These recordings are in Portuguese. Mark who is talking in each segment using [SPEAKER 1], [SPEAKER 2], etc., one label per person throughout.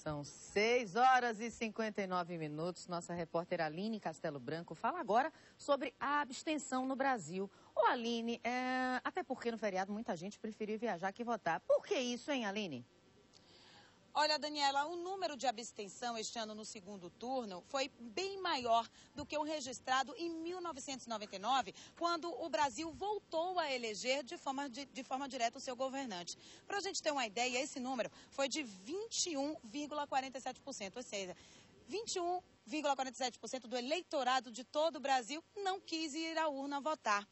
[SPEAKER 1] São 6 horas e 59 minutos. Nossa repórter Aline Castelo Branco fala agora sobre a abstenção no Brasil. Ô Aline, até porque no feriado muita gente preferiu viajar que votar. Por que isso, hein, Aline?
[SPEAKER 2] Olha, Daniela, o número de abstenção este ano no segundo turno foi bem maior do que o registrado em 1999, quando o Brasil voltou a eleger de forma direta o seu governante. Para a gente ter uma ideia, esse número foi de 21,47%, ou seja, 21,47% do eleitorado de todo o Brasil não quis ir à urna votar.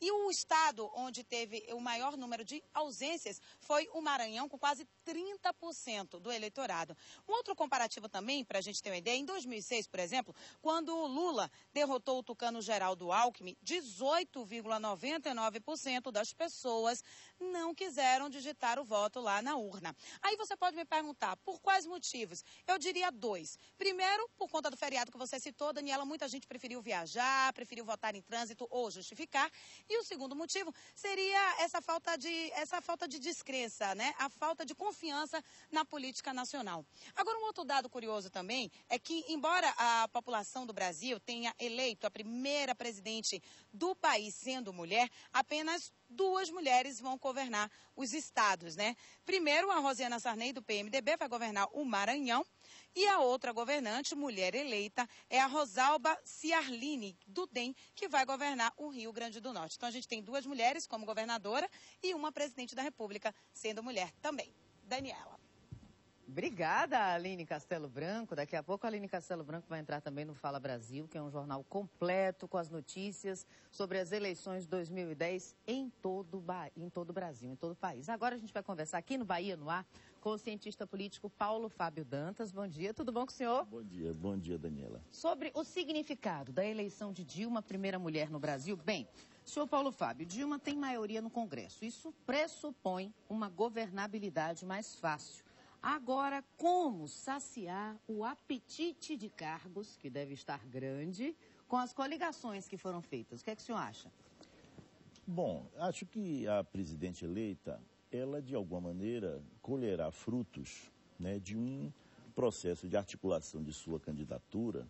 [SPEAKER 2] E o estado onde teve o maior número de ausências foi o Maranhão, com quase 30% do eleitorado. Um outro comparativo também, para a gente ter uma ideia, em 2006, por exemplo, quando o Lula derrotou o tucano Geraldo Alckmin, 18,99% das pessoas não quiseram digitar o voto lá na urna. Aí você pode me perguntar, por quais motivos? Eu diria 2. Primeiro, por conta do feriado que você citou, Daniela, muita gente preferiu viajar, preferiu votar em trânsito ou justificar. E o segundo motivo seria essa falta de descrença, né? A falta de confiança na política nacional. Agora, um outro dado curioso também é que, embora a população do Brasil tenha eleito a primeira presidente do país sendo mulher, apenas 2 mulheres vão governar os estados, né? Primeiro, a Rosiana Sarney, do PMDB, vai governar o Maranhão. E a outra governante, mulher eleita, é a Rosalba Ciarline, do DEM, que vai governar o Rio Grande do Norte. Então, a gente tem 2 mulheres como governadora e uma presidente da República sendo mulher também. Daniela.
[SPEAKER 1] Obrigada, Aline Castelo Branco. Daqui a pouco a Aline Castelo Branco vai entrar também no Fala Brasil, que é um jornal completo com as notícias sobre as eleições de 2010 em todo o Brasil, em todo o país. Agora a gente vai conversar aqui no Bahia no Ar com o cientista político Paulo Fábio Dantas. Bom dia, tudo bom com o senhor?
[SPEAKER 3] Bom dia, Daniela.
[SPEAKER 1] Sobre o significado da eleição de Dilma, primeira mulher no Brasil, bem, senhor Paulo Fábio, Dilma tem maioria no Congresso. Isso pressupõe uma governabilidade mais fácil. Agora, como saciar o apetite de cargos, que deve estar grande, com as coligações que foram feitas? O que é que o senhor acha?
[SPEAKER 3] Bom, acho que a presidente eleita, ela de alguma maneira colherá frutos, né, de um processo de articulação de sua candidatura.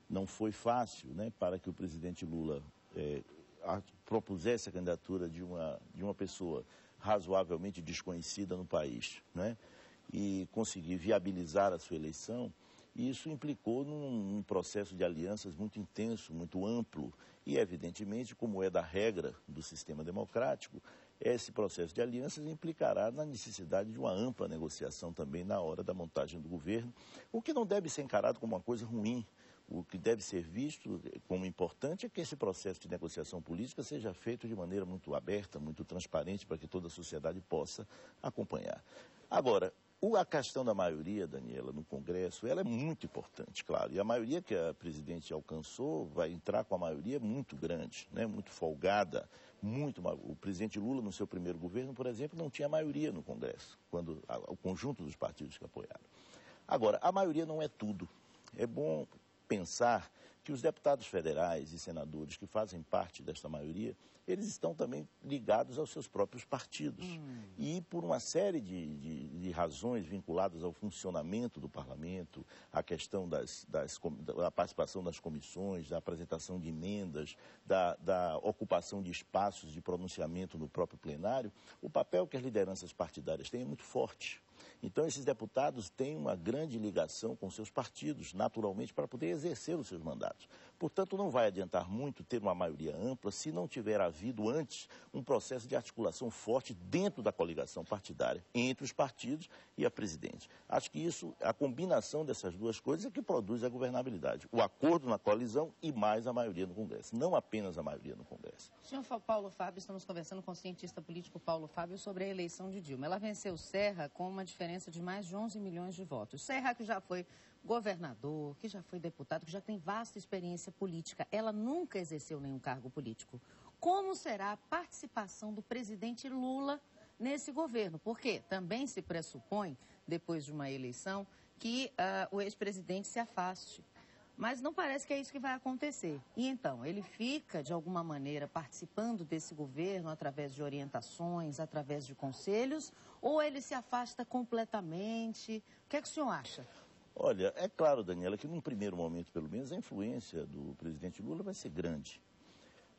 [SPEAKER 3] Não foi fácil, né, para que o presidente Lula propusesse a candidatura de uma pessoa razoavelmente desconhecida no país, né? E conseguir viabilizar a sua eleição, e isso implicou num processo de alianças muito intenso, muito amplo, e evidentemente, como é da regra do sistema democrático, esse processo de alianças implicará na necessidade de uma ampla negociação também na hora da montagem do governo, o que não deve ser encarado como uma coisa ruim. O que deve ser visto como importante é que esse processo de negociação política seja feito de maneira muito aberta, muito transparente, para que toda a sociedade possa acompanhar. Agora, a questão da maioria, Daniela, no Congresso, ela é muito importante, claro. E a maioria que a presidente alcançou vai entrar com a maioria muito grande, né, muito folgada. O presidente Lula, no seu primeiro governo, por exemplo, não tinha maioria no Congresso, quando o conjunto dos partidos que apoiaram. Agora, a maioria não é tudo. É bom pensar que os deputados federais e senadores que fazem parte desta maioria, eles estão também ligados aos seus próprios partidos. E por uma série de razões vinculadas ao funcionamento do parlamento, a questão da participação das comissões, da apresentação de emendas, da ocupação de espaços de pronunciamento no próprio plenário, o papel que as lideranças partidárias têm é muito forte. Então, esses deputados têm uma grande ligação com seus partidos, naturalmente, para poder exercer os seus mandatos. Portanto, não vai adiantar muito ter uma maioria ampla se não tiver havido antes um processo de articulação forte dentro da coligação partidária, entre os partidos e a presidente. Acho que isso, a combinação dessas duas coisas é que produz a governabilidade. O acordo na coalizão e mais a maioria no Congresso, não apenas a maioria no Congresso.
[SPEAKER 1] Senhor Paulo Fábio, estamos conversando com o cientista político Paulo Fábio sobre a eleição de Dilma. Ela venceu Serra com uma diferença de mais de 11 milhões de votos. Serra, que já foi governador, que já foi deputado, que já tem vasta experiência política. Ela nunca exerceu nenhum cargo político. Como será a participação do presidente Lula nesse governo? Porque também se pressupõe, depois de uma eleição, que o ex-presidente se afaste. Mas não parece que é isso que vai acontecer. E então, ele fica, de alguma maneira, participando desse governo através de orientações, através de conselhos, ou ele se afasta completamente? O que é que o senhor acha?
[SPEAKER 3] Olha, é claro, Daniela, que num primeiro momento, pelo menos, a influência do presidente Lula vai ser grande.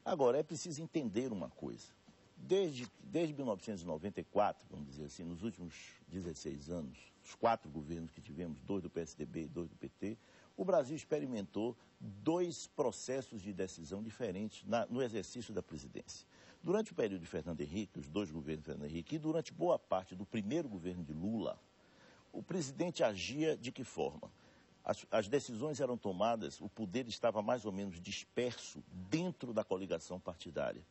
[SPEAKER 3] Agora, é preciso entender uma coisa. Desde 1994, vamos dizer assim, nos últimos 16 anos, os 4 governos que tivemos, 2 do PSDB e 2 do PT, o Brasil experimentou 2 processos de decisão diferentes no exercício da presidência. Durante o período de Fernando Henrique, os 2 governos de Fernando Henrique, e durante boa parte do primeiro governo de Lula, o presidente agia de que forma? As decisões eram tomadas, o poder estava mais ou menos disperso dentro da coligação partidária.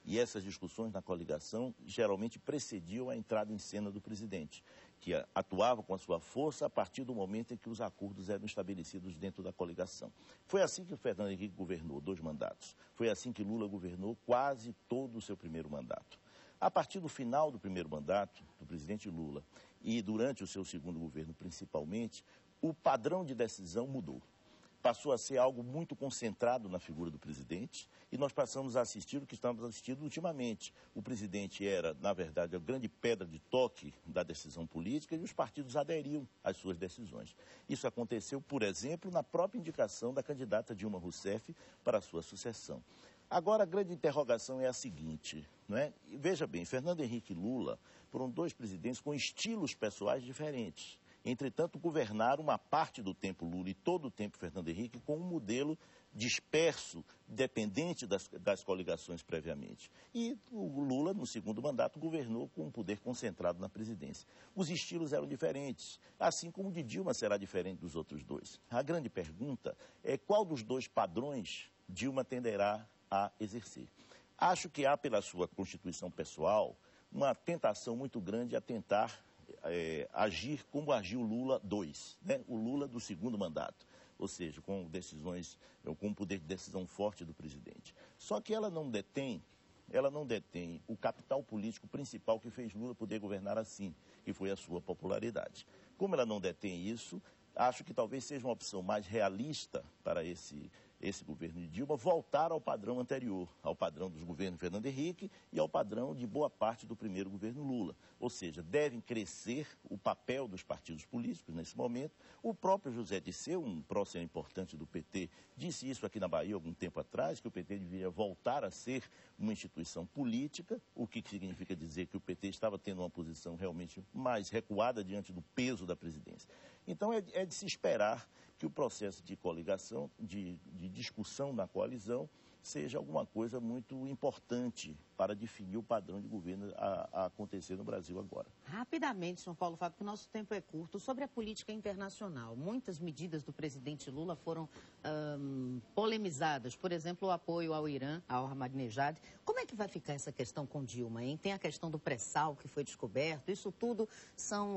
[SPEAKER 3] E essas discussões na coligação geralmente precediam a entrada em cena do presidente, que atuava com a sua força a partir do momento em que os acordos eram estabelecidos dentro da coligação. Foi assim que o Fernando Henrique governou 2 mandatos. Foi assim que Lula governou quase todo o seu primeiro mandato. A partir do final do primeiro mandato do presidente Lula e durante o seu segundo governo principalmente, o padrão de decisão mudou. Passou a ser algo muito concentrado na figura do presidente e nós passamos a assistir o que estamos assistindo ultimamente. O presidente era, na verdade, a grande pedra de toque da decisão política e os partidos aderiam às suas decisões. Isso aconteceu, por exemplo, na própria indicação da candidata Dilma Rousseff para a sua sucessão. Agora, a grande interrogação é a seguinte, não é? Veja bem, Fernando Henrique e Lula foram 2 presidentes com estilos pessoais diferentes. Entretanto, governaram uma parte do tempo Lula e todo o tempo Fernando Henrique com um modelo disperso, dependente das coligações previamente. E o Lula, no segundo mandato, governou com um poder concentrado na presidência. Os estilos eram diferentes, assim como o de Dilma será diferente dos outros 2. A grande pergunta é qual dos 2 padrões Dilma tenderá a exercer. Acho que há, pela sua constituição pessoal, uma tentação muito grande a tentar agir como agiu Lula II, né? O Lula do segundo mandato, ou seja, com decisões, com um poder de decisão forte do presidente. Só que ela não detém o capital político principal que fez Lula poder governar assim, que foi a sua popularidade. Como ela não detém isso, acho que talvez seja uma opção mais realista para esse governo de Dilma voltar ao padrão anterior, ao padrão dos governos Fernando Henrique e ao padrão de boa parte do primeiro governo Lula. Ou seja, devem crescer o papel dos partidos políticos nesse momento. O próprio José Dirceu, um próximo importante do PT, disse isso aqui na Bahia algum tempo atrás, que o PT deveria voltar a ser uma instituição política, o que significa dizer que o PT estava tendo uma posição realmente mais recuada diante do peso da presidência. Então, é de se esperar que o processo de coligação, de discussão na coalizão, seja alguma coisa muito importante para definir o padrão de governo a acontecer no Brasil agora.
[SPEAKER 1] Rapidamente, São Paulo Fábio, porque o nosso tempo é curto, sobre a política internacional. Muitas medidas do presidente Lula foram polemizadas. Por exemplo, o apoio ao Irã, ao Ahmadinejad. Como é que vai ficar essa questão com Dilma, hein? Tem a questão do pré-sal que foi descoberto. Isso tudo são,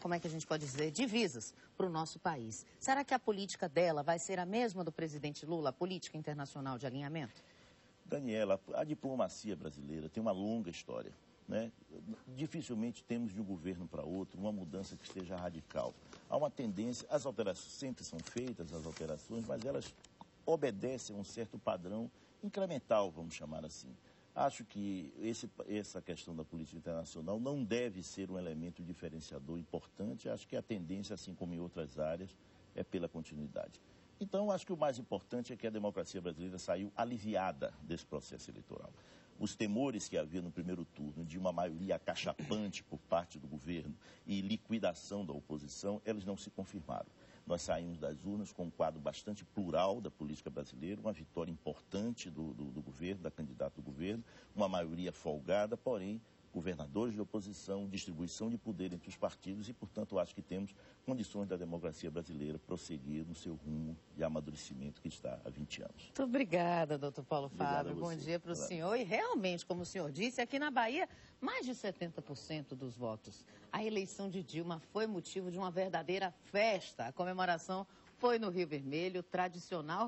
[SPEAKER 1] como é que a gente pode dizer, divisas para o nosso país. Será que a política dela vai ser a mesma do presidente Lula, a política internacional de alinhamento?
[SPEAKER 3] Daniela, a diplomacia brasileira tem uma longa história, né? Dificilmente temos de um governo para outro uma mudança que seja radical. Há uma tendência, as alterações sempre são feitas, as alterações, mas elas obedecem a um certo padrão incremental, vamos chamar assim. Acho que essa questão da política internacional não deve ser um elemento diferenciador importante. Acho que a tendência, assim como em outras áreas, é pela continuidade. Então, acho que o mais importante é que a democracia brasileira saiu aliviada desse processo eleitoral. Os temores que havia no primeiro turno de uma maioria acachapante por parte do governo e liquidação da oposição, eles não se confirmaram. Nós saímos das urnas com um quadro bastante plural da política brasileira, uma vitória importante do governo, da candidata do governo, uma maioria folgada, porém, governadores de oposição, distribuição de poder entre os partidos e, portanto, acho que temos condições da democracia brasileira prosseguir no seu rumo de amadurecimento que está há 20 anos.
[SPEAKER 1] Muito obrigada, doutor Paulo Fábio. Bom dia para o senhor. E realmente, como o senhor disse, aqui na Bahia, mais de 70% dos votos. A eleição de Dilma foi motivo de uma verdadeira festa. A comemoração foi no Rio Vermelho, tradicional